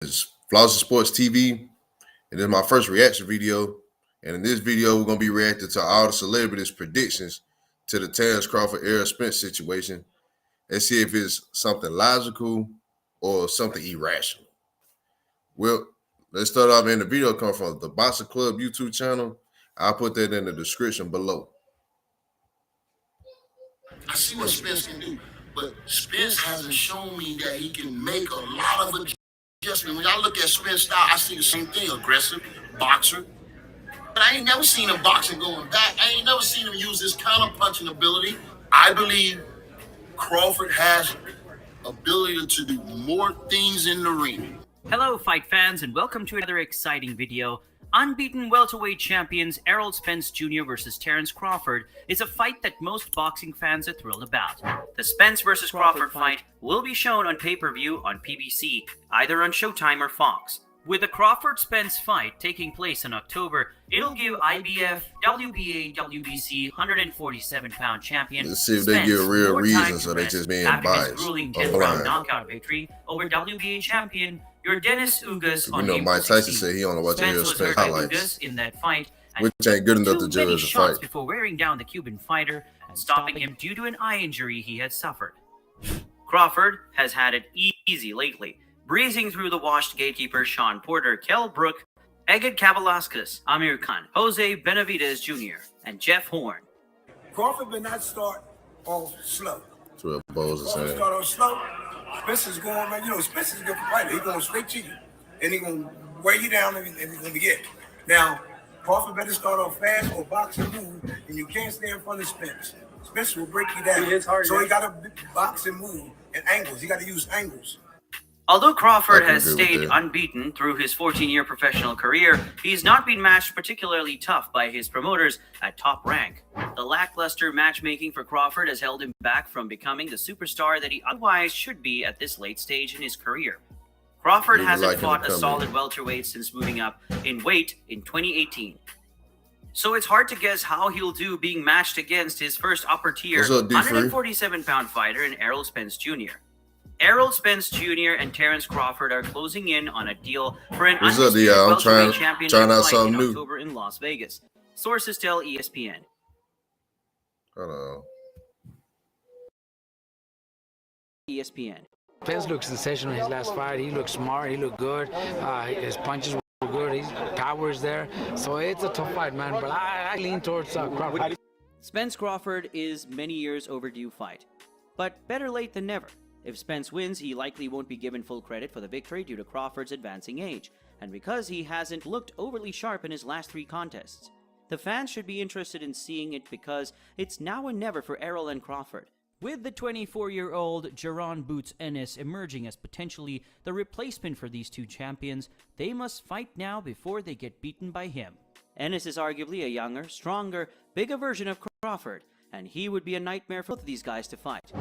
is Flaws of Sports TV, and this is my first reaction video. And in this video, we're gonna be reacting to all the celebrities' predictions to the Terrence Crawford Errol Spence situation. Let's see if it's something logical or something irrational. Well, let's start off. In the video come from the Boxer Club YouTube channel. I'll put that in the description below. I see what Spence can do, but Spence hasn't shown me that he can make a lot of adjustment. When I look at Spence style, I see the same thing: aggressive boxer. But I ain't never seen him boxing going back. I ain't never seen him use his counter punching ability. I believe Crawford has ability to do more things in the ring. Hello, fight fans, and welcome to another exciting video. Unbeaten welterweight champions Errol Spence Jr. versus Terrence Crawford is a fight that most boxing fans are thrilled about. The Spence versus Crawford fight will be shown on pay-per-view on PBC, either on Showtime or Fox. With the Crawford-Spence fight taking place in October, it'll give IBF, WBA, WBC 147-pound champion Let's see if they give real reasons or they just being biased. Grueling 10-round knockout victory over WBA champion Dennis Ugas on April Mike Tyson 16th. said he only watched Errol Spence highlights, in that fight, which ain't good enough to judge the fight. Before wearing down the Cuban fighter and stopping him due to an eye injury he had suffered. Crawford has had it easy lately, breezing through the washed gatekeepers Sean Porter, Kell Brook, Egid Kabalaskas, Amir Khan, Jose Benavidez Jr., and Jeff Horn. Crawford did not start off slow. That's what Bose is saying. Start off slow. Spence is going, man. You know, Spence is a good fighter. He's going straight to you, and he's going to wear you down and he's going to get. Now, Crawford better start off fast or box and move, and you can't stay in front of Spence. Spence will break you down. So he got to box and move and angles. He got to use angles. Although Crawford has stayed unbeaten through his 14-year professional career, he's not been matched particularly tough by his promoters at top rank. The lackluster matchmaking for Crawford has held him back from becoming the superstar that he otherwise should be at this late stage in his career. Crawford hasn't fought a solid welterweight since moving up in weight in 2018. So it's hard to guess how he'll do being matched against his first upper-tier 147-pound fighter in Errol Spence Jr. Errol Spence Jr. and Terrence Crawford are closing in on a deal for an undisputed welterweight championship fight in October in Las Vegas. Sources tell ESPN. Hello. ESPN. Spence looked sensational in his last fight. He looked smart. He looked good. His punches were good. His power is there. So it's a tough fight, man. But I lean towards Crawford. Spence Crawford is many years overdue fight, but better late than never. If Spence wins, he likely won't be given full credit for the victory due to Crawford's advancing age, and because he hasn't looked overly sharp in his last 3 contests. The fans should be interested in seeing it because it's now or never for Errol and Crawford. With the 24-year-old Jaron Boots Ennis emerging as potentially the replacement for these two champions, they must fight now before they get beaten by him. Ennis is arguably a younger, stronger, bigger version of Crawford, and he would be a nightmare for both of these guys to fight.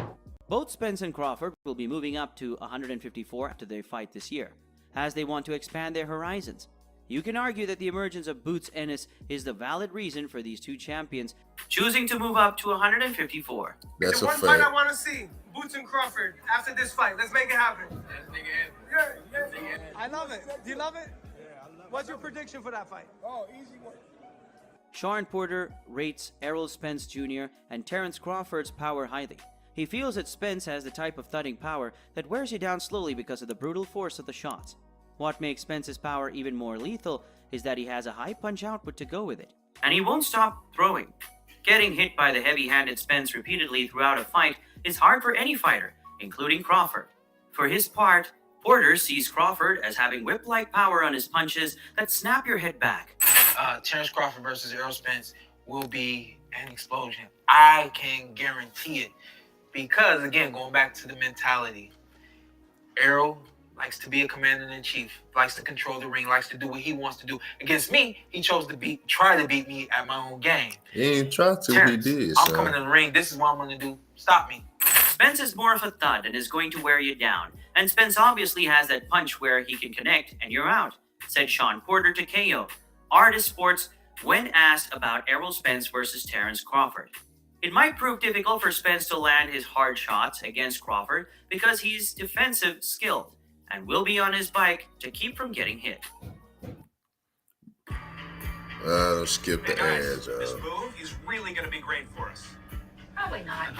Both Spence and Crawford will be moving up to 154 after their fight this year, as they want to expand their horizons. You can argue that the emergence of Boots Ennis is the valid reason for these two champions choosing to move up to 154. That's the a one fact. fight I want to see, Boots and Crawford, after this fight. Let's make it happen. Yeah. I love it. Do you love it? Yeah, I love it. What's your prediction for that fight? Oh, easy one. Sean Porter rates Errol Spence Jr. and Terrence Crawford's power highly. He feels that Spence has the type of thudding power that wears you down slowly because of the brutal force of the shots. What makes Spence's power even more lethal is that he has a high punch output to go with it. And he won't stop throwing. Getting hit by the heavy-handed Spence repeatedly throughout a fight is hard for any fighter, including Crawford. For his part, Porter sees Crawford as having whip-like power on his punches that snap your head back. Terrence Crawford versus Errol Spence will be an explosion. I can guarantee it. Because, again, going back to the mentality, Errol likes to be a commander-in-chief, likes to control the ring, likes to do what he wants to do. Against me, he chose to try to beat me at my own game. He ain't tried to, Terrence, he did. I'm coming in the ring. This is what I'm going to do. Stop me. Spence is more of a thud and is going to wear you down. And Spence obviously has that punch where he can connect and you're out, said Sean Porter to KO. Artist Sports when asked about Errol Spence versus Terrence Crawford. It might prove difficult for Spence to land his hard shots against Crawford because he's defensive skilled. and will be on his bike to keep from getting hit. Skip the ads. This move is really going to be great for us. Probably not.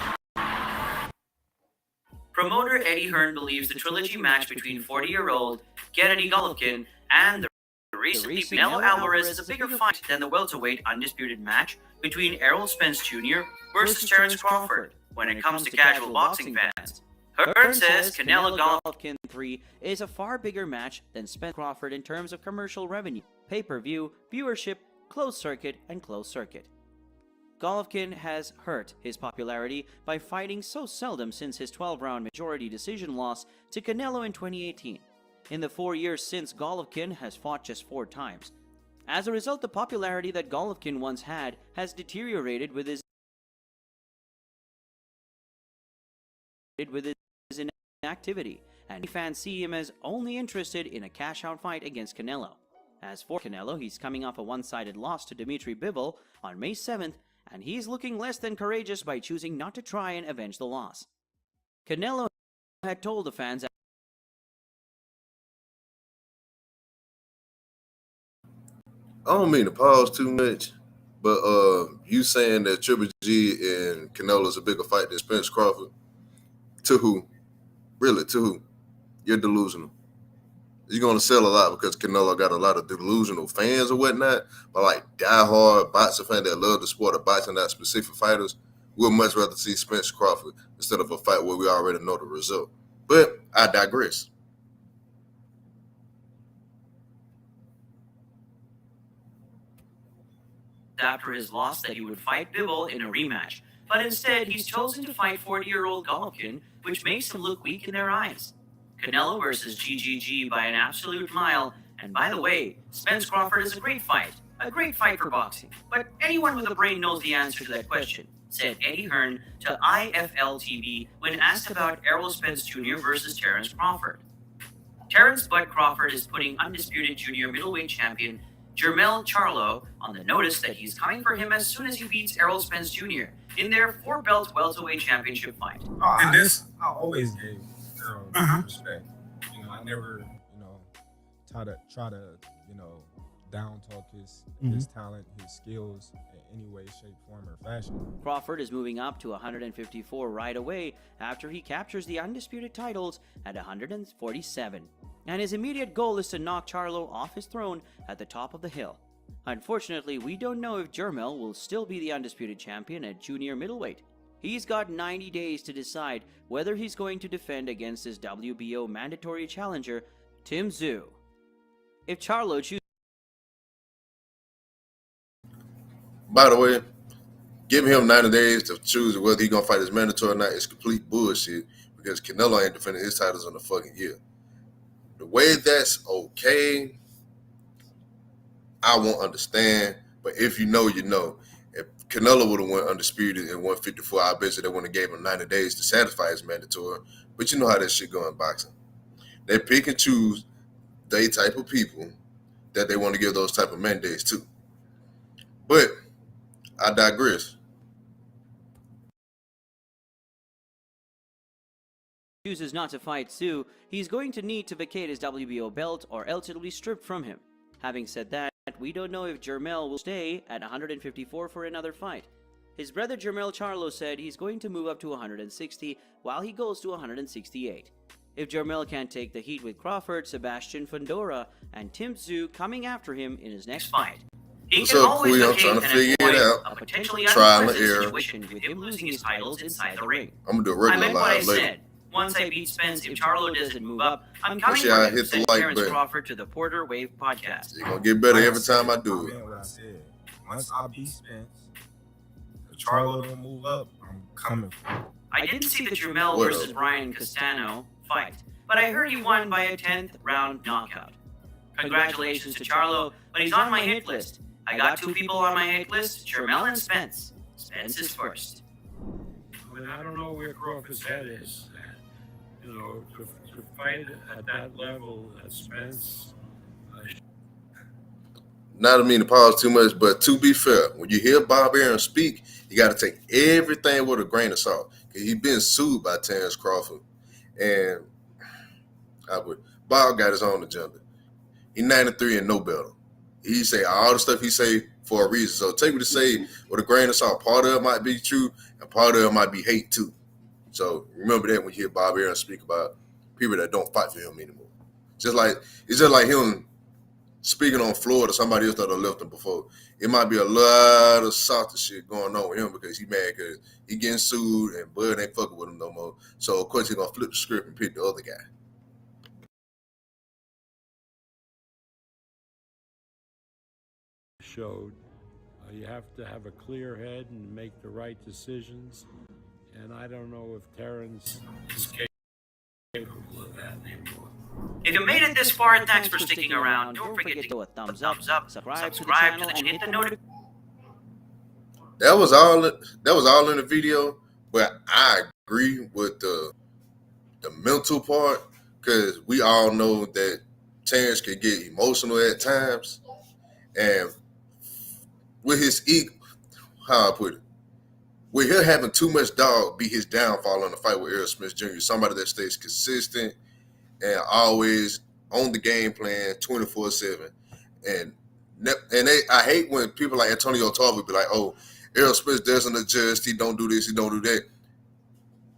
Promoter Eddie Hearn believes the trilogy match between 40-year-old Gennady Golovkin and the recently Canelo Alvarez is a bigger fight than the welterweight undisputed match between Errol Spence Jr. versus Terence Crawford when it comes to casual boxing fans. Hearn says Canelo Golovkin 3 is a far bigger match than Spence Crawford in terms of commercial revenue, pay-per-view, viewership, closed circuit, and closed circuit. Golovkin has hurt his popularity by fighting so seldom since his 12-round majority decision loss to Canelo in 2018. In the 4 years since, Golovkin has fought just 4 times. As a result, the popularity that Golovkin once had has deteriorated with his inactivity, and fans see him as only interested in a cash-out fight against Canelo. As for Canelo, he's coming off a one-sided loss to Dmitry Bivol on May 7th, and he's looking less than courageous by choosing not to try and avenge the loss. Canelo had told the fans I don't mean to pause too much, but you saying that Triple G and Canelo is a bigger fight than Spence Crawford? To who? Really, to who? You're delusional. You're going to sell a lot because Canelo got a lot of delusional fans or whatnot, but like diehard boxing fans that love the sport of boxing, not specific fighters, we'd much rather see Spence Crawford instead of a fight where we already know the result. But I digress. after his loss that he would fight Bivol in a rematch, but instead he's chosen to fight 40-year-old Golovkin, which makes him look weak in their eyes. Canelo versus GGG by an absolute mile, and by the way, Spence Crawford is a great fight for boxing, but anyone with a brain knows the answer to that question, said Eddie Hearn to IFL TV when asked about Errol Spence Jr. versus Terence Crawford. Terence Bud Crawford is putting undisputed junior middleweight champion Jermell Charlo on the notice that he's coming for him as soon as he beats Errol Spence Jr. in their 4-belt welterweight championship fight. And this, I always gave respect. You know, I never, try to, down talk his talent, his skills in any way, shape, form, or fashion. Crawford is moving up to 154 right away after he captures the undisputed titles at 147. And his immediate goal is to knock Charlo off his throne at the top of the hill. Unfortunately, we don't know if Jermell will still be the undisputed champion at junior middleweight. He's got 90 days to decide whether he's going to defend against his WBO mandatory challenger, Tim Tszyu. If Charlo chooses... By the way, giving him 90 days to choose whether he's going to fight his mandatory or not is complete bullshit because Canelo ain't defending his titles in a fucking year. The way that's okay, I won't understand. But if you know, you know. If Canelo would have went undisputed in 154, I bet you they wouldn't have gave him 90 days to satisfy his mandatory. But you know how that shit go in boxing. They pick and choose they type of people that they want to give those type of mandates to. But I digress. Chooses not to fight Tszyu, he's going to need to vacate his WBO belt or else it'll be stripped from him. Having said that, we don't know if Jermell will stay at 154 for another fight. His brother Jermell Charlo said he's going to move up to 160 while he goes to 168. If Jermell can't take the heat with Crawford, Sebastian Fundora, and Tim Tszyu coming after him in his next fight. He What's can up, always Queen? I'm vacate trying to and figure avoid it out. a potentially Trial and unpleasant error. situation with him losing his titles inside the ring. I'm going to do a I regular meant what I live later. said. Once I beat Spence, if Charlo doesn't move up, I'm coming See, I for him, hit the said like Terence button. Crawford to the Porter Wave podcast. It's going to get better every time I do I it. meant what I said. Once I beat Spence, if Charlo don't move up, I'm coming for him. I didn't see the Jermell What versus up? Brian Castano fight, but I heard he won by a 10th round knockout. Congratulations to Charlo, but he's on my hit list. I got 2 people on my hit list, Jermell and Spence. Spence is first. I mean, I don't know where Crawford's head is. To fight at that level at Spence. Not to mean to pause too much, but to be fair, when you hear Bob Arum speak, you got to take everything with a grain of salt. He's been sued by Terence Crawford, and Bob got his own agenda. He 93 and no better. He say all the stuff he say for a reason. So take what he say with a grain of salt. Part of it might be true, and part of it might be hate too. So remember that when you hear Bob Aaron speak about people that don't fight for him anymore. It's just like him speaking on Florida, somebody else that have left him before. It might be a lot of softer shit going on with him because he mad because he getting sued and Bud ain't fucking with him no more. So of course he's gonna flip the script and pick the other guy. Showed you have to have a clear head and make the right decisions, and I don't know if Terrence is capable of that anymore. If you made it this far, thanks for sticking around. Don't forget to give a thumbs up, subscribe to the channel, and hit the notification. That was all in the video, but I agree with the mental part because we all know that Terrence can get emotional at times, and with his ego, how I put it, with him having too much dog be his downfall in the fight with Errol Spence Jr., somebody that stays consistent and always on the game plan 24/7. I hate when people like Antonio Tarver be like, oh, Errol Spence doesn't adjust, he don't do this, he don't do that.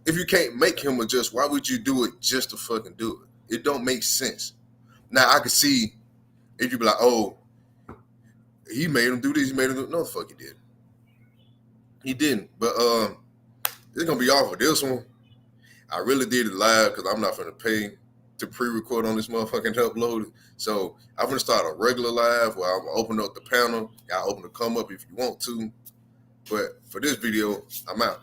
If you can't make him adjust, why would you do it just to fucking do it? It don't make sense. Now I could see if you be like, oh, he made him do this, he made him do no, the fuck he did. He didn't. But it's gonna be off for this one. I really did it live because I'm not gonna pay to pre-record on this motherfucking and upload it. So I'm gonna start a regular live where I'm gonna open up the panel. Y'all open to come up if you want to. But for this video, I'm out.